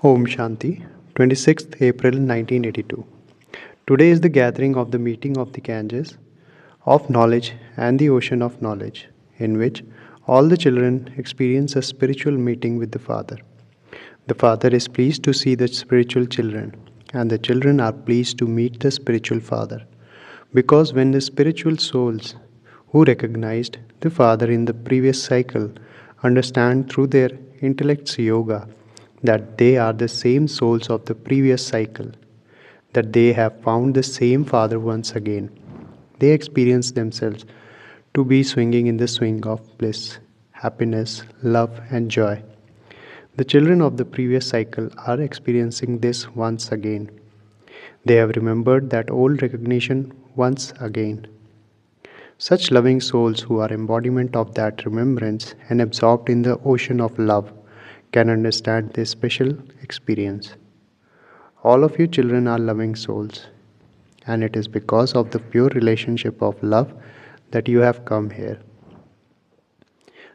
Om Shanti, 26th April 1982. Today is the gathering of the meeting of the Ganges of knowledge and the ocean of knowledge, in which all the children experience a spiritual meeting with the Father. The Father is pleased to see the spiritual children, and the children are pleased to meet the spiritual Father. Because when the spiritual souls who recognized the Father in the previous cycle understand through their intellect's yoga that they are the same souls of the previous cycle, that they have found the same Father once again, they experience themselves to be swinging in the swing of bliss, happiness, love, and joy. The children of the previous cycle are experiencing this once again. They have remembered that old recognition once again. Such loving souls who are embodiment of that remembrance and absorbed in the ocean of love can understand this special experience. All of you children are loving souls, and it is because of the pure relationship of love that you have come here.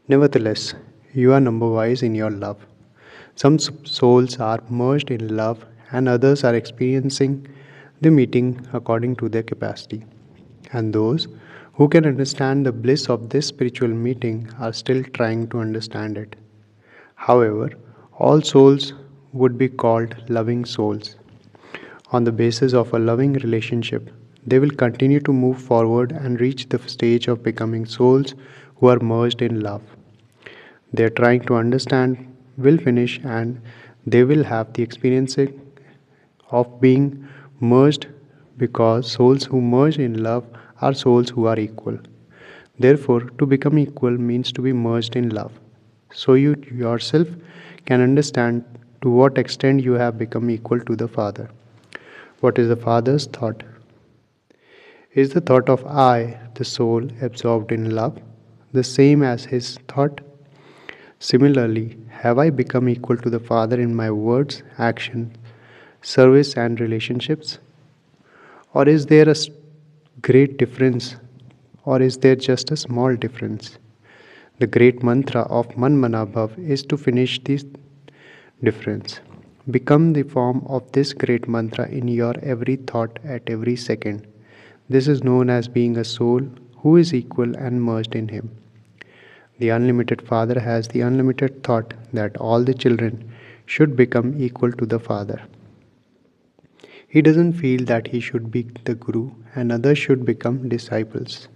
Nevertheless, you are number wise in your love. Some souls are merged in love, and others are experiencing the meeting according to their capacity. And those who can understand the bliss of this spiritual meeting are still trying to understand it. However, all souls would be called loving souls. On the basis of a loving relationship, they will continue to move forward and reach the stage of becoming souls who are merged in love. They are trying to understand, will finish, and they will have the experience of being merged because souls who merge in love are souls who are equal. Therefore, to become equal means to be merged in love. So you yourself can understand to what extent you have become equal to the Father. What is the Father's thought? Is the thought of I, the soul absorbed in love, the same as his thought? Similarly, have I become equal to the Father in my words, action, service, and relationships? Or is there a great difference? Or is there just a small difference? The great mantra of Man Mana Bhav is to finish this difference. Become the form of this great mantra in your every thought at every second. This is known as being a soul who is equal and merged in Him. The unlimited Father has the unlimited thought that all the children should become equal to the Father. He doesn't feel that he should be the Guru and others should become disciples.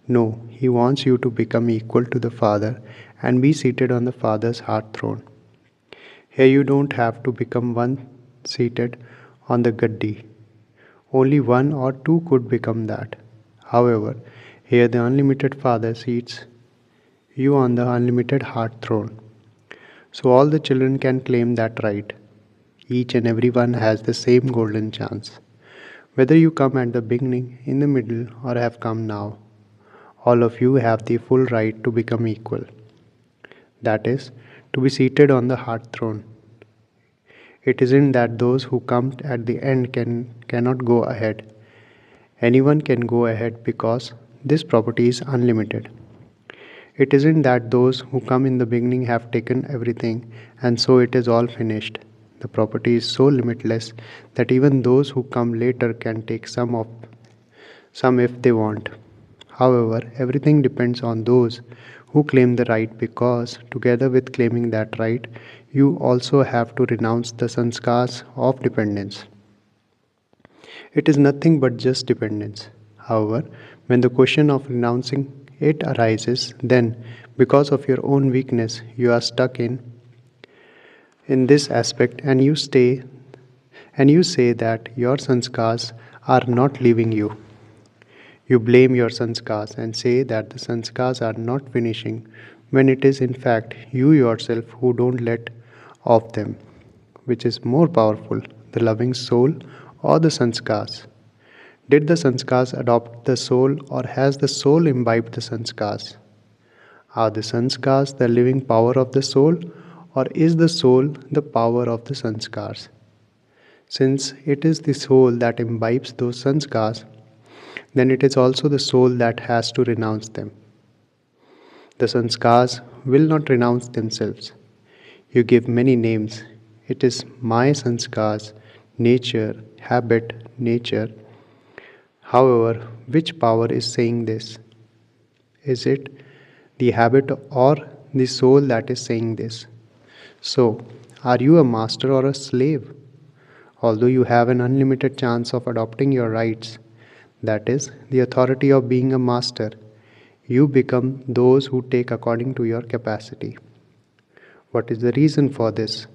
No, he wants you to become equal to the Father and be seated on the Father's heart throne. Here you don't have to become one seated on the gaddi. Only one or two could become that. However, here the unlimited Father seats you on the unlimited heart throne. So all the children can claim that right. Each and every one has the same golden chance. Whether you come at the beginning, in the middle, or have come now, all of you have the full right to become equal. That is, to be seated on the heart throne. It isn't that those who come at the end cannot go ahead. Anyone can go ahead because this property is unlimited. It isn't that those who come in the beginning have taken everything and so it is all finished. The property is so limitless that even those who come later can take some if they want. However, everything depends on those who claim the right because, together with claiming that right, you also have to renounce the sanskars of dependence. It is nothing but just dependence. However, when the question of renouncing it arises, then, because of your own weakness, you are stuck in this aspect and you say that your sanskars are not leaving you. You blame your sanskars and say that the sanskars are not finishing when it is in fact you yourself who don't let off them. Which is more powerful, the loving soul or the sanskars? Did the sanskars adopt the soul or has the soul imbibed the sanskars? Are the sanskars the living power of the soul or is the soul the power of the sanskars? Since it is the soul that imbibes those sanskars, then it is also the soul that has to renounce them. The sanskars will not renounce themselves. You give many names, It is my sanskars, nature, habit, nature. However, which power is saying this? Is it the habit or the soul that is saying this? So, are you a master or a slave? Although you have an unlimited chance of adopting your rights, that is, the authority of being a master, you become those who take according to your capacity. What is the reason for this?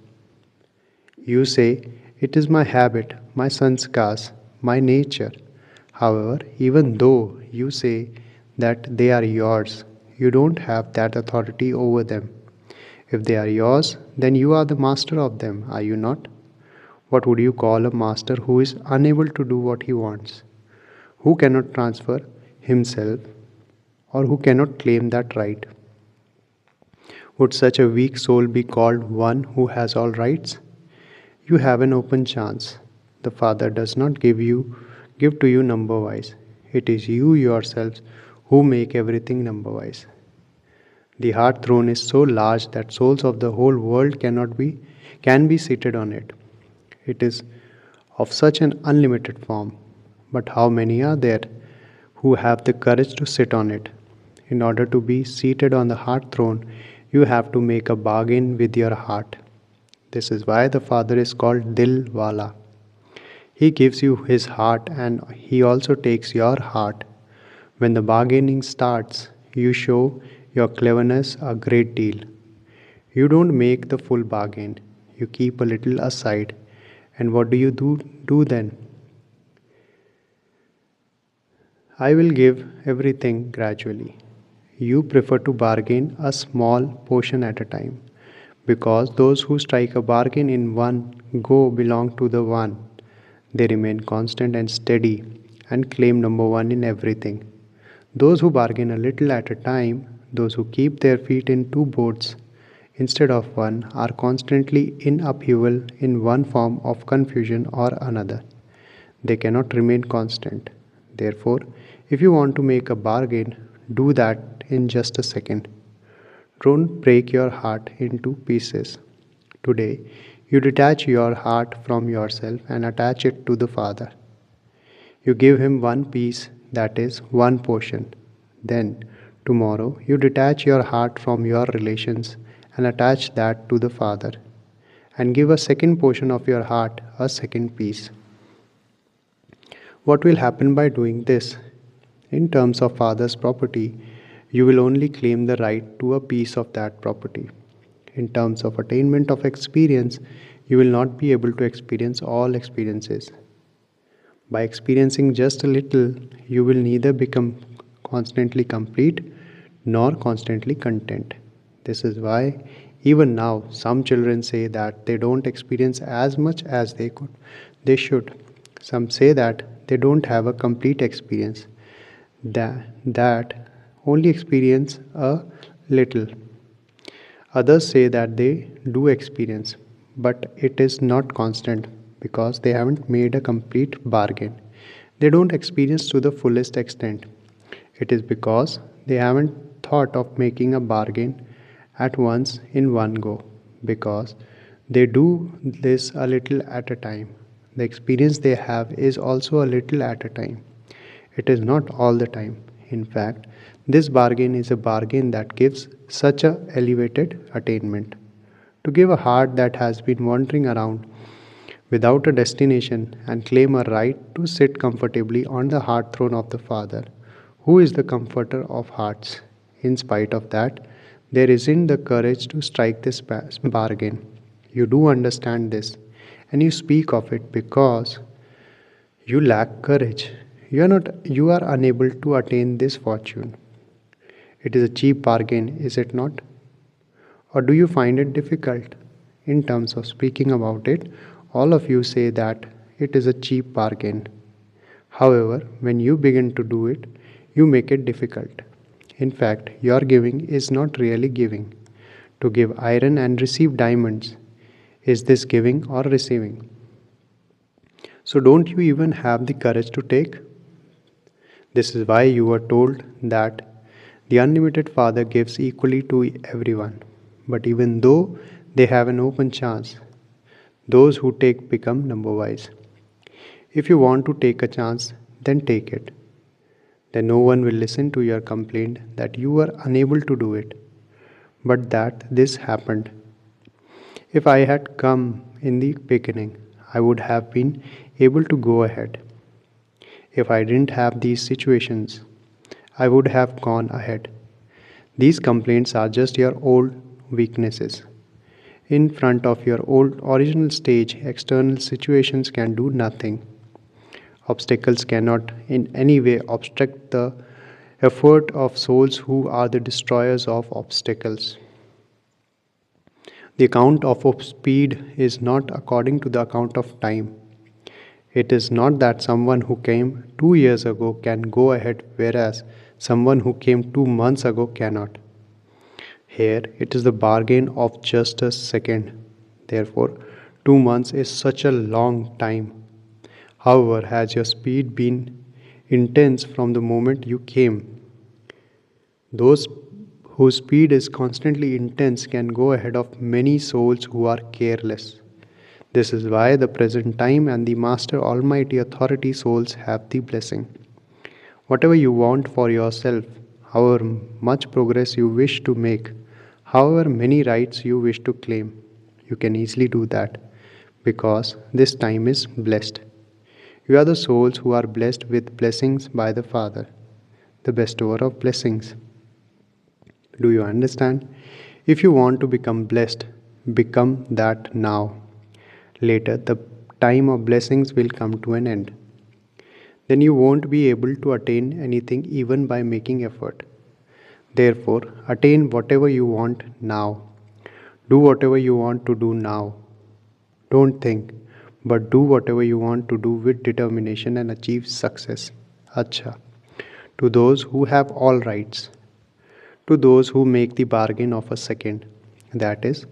You say, it is my habit, my sanskars, my nature. However, even though you say that they are yours, you don't have that authority over them. If they are yours, then you are the master of them, are you not? What would you call a master who is unable to do what he wants? Who cannot transfer himself or who cannot claim that right? Would such a weak soul be called one who has all rights? You have an open chance. The Father does not give to you number wise. It is you yourselves who make everything number wise. The heart throne is so large that souls of the whole world can be seated on it. It is of such an unlimited form. But how many are there who have the courage to sit on it? In order to be seated on the heart throne, you have to make a bargain with your heart. This is why the Father is called Dil Wala. He gives you his heart and he also takes your heart. When the bargaining starts, you show your cleverness a great deal. You don't make the full bargain, you keep a little aside. And what do then? I will give everything gradually. You prefer to bargain a small portion at a time, because those who strike a bargain in one go belong to the one. They remain constant and steady and claim number one in everything. Those who bargain a little at a time, those who keep their feet in two boats instead of one, are constantly in upheaval in one form of confusion or another. They cannot remain constant. Therefore, if you want to make a bargain, do that in just a second. Don't break your heart into pieces. Today, you detach your heart from yourself and attach it to the Father. You give Him one piece, that is, one portion. Then, tomorrow, you detach your heart from your relations and attach that to the Father. And give a second portion of your heart, a second piece. What will happen by doing this? In terms of Father's property, you will only claim the right to a piece of that property. In terms of attainment of experience, you will not be able to experience all experiences. By experiencing just a little, you will neither become constantly complete nor constantly content. This is why, even now, some children say that they don't experience as much as they should. Some say that they don't have a complete experience, that only experience a little. Others say that they do experience, but it is not constant because they haven't made a complete bargain. They don't experience to the fullest extent. It is because they haven't thought of making a bargain at once in one go, because they do this a little at a time. The experience they have is also a little at a time. It is not all the time. In fact, this bargain is a bargain that gives such a elevated attainment. To give a heart that has been wandering around without a destination and claim a right to sit comfortably on the heart throne of the Father, who is the comforter of hearts. In spite of that, there isn't the courage to strike this bargain. You do understand this, and you speak of it because you lack courage. You are unable to attain this fortune. It is a cheap bargain, is it not? Or do you find it difficult? In terms of speaking about it, all of you say that it is a cheap bargain. However, when you begin to do it, you make it difficult. In fact, your giving is not really giving. To give iron and receive diamonds, is this giving or receiving? So, don't you even have the courage to take? This is why you were told that the unlimited Father gives equally to everyone. But even though they have an open chance, Those who take become number wise. If you want to take a chance, then take it. Then no one will listen to your complaint that you were unable to do it, but that this happened. If I had come in the beginning, I would have been able to go ahead. If I didn't have these situations, I would have gone ahead. These complaints are just your old weaknesses. In front of your old original stage, external situations can do nothing. Obstacles cannot in any way obstruct the effort of souls who are the destroyers of obstacles. The account of speed is not according to the account of time. It is not that someone who came 2 years ago can go ahead, whereas someone who came 2 months ago cannot. Here, it is the bargain of just a second. Therefore, 2 months is such a long time. However, has your speed been intense from the moment you came? Those whose speed is constantly intense can go ahead of many souls who are careless. This is why the present time and the Master Almighty Authority souls have the blessing. Whatever you want for yourself, however much progress you wish to make, however many rights you wish to claim, you can easily do that because this time is blessed. You are the souls who are blessed with blessings by the Father, the bestower of blessings. Do you understand? If you want to become blessed, become that now. Later, the time of blessings will come to an end. Then you won't be able to attain anything even by making effort. Therefore, attain whatever you want now. Do whatever you want to do now. Don't think, but do whatever you want to do with determination and achieve success. Acha. To those who have all rights, to those who make the bargain of a second, that is,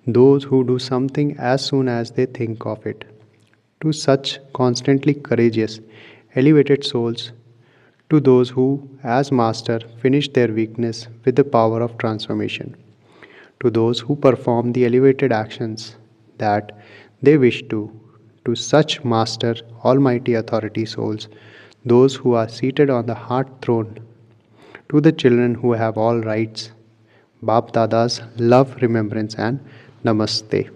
those who do something as soon as they think of it, to such constantly courageous, elevated souls, to those who, as master, finish their weakness with the power of transformation, to those who perform the elevated actions that they wish to such master, almighty authority souls, those who are seated on the heart throne, to the children who have all rights, Bap Dada's love, remembrance, and Namaste.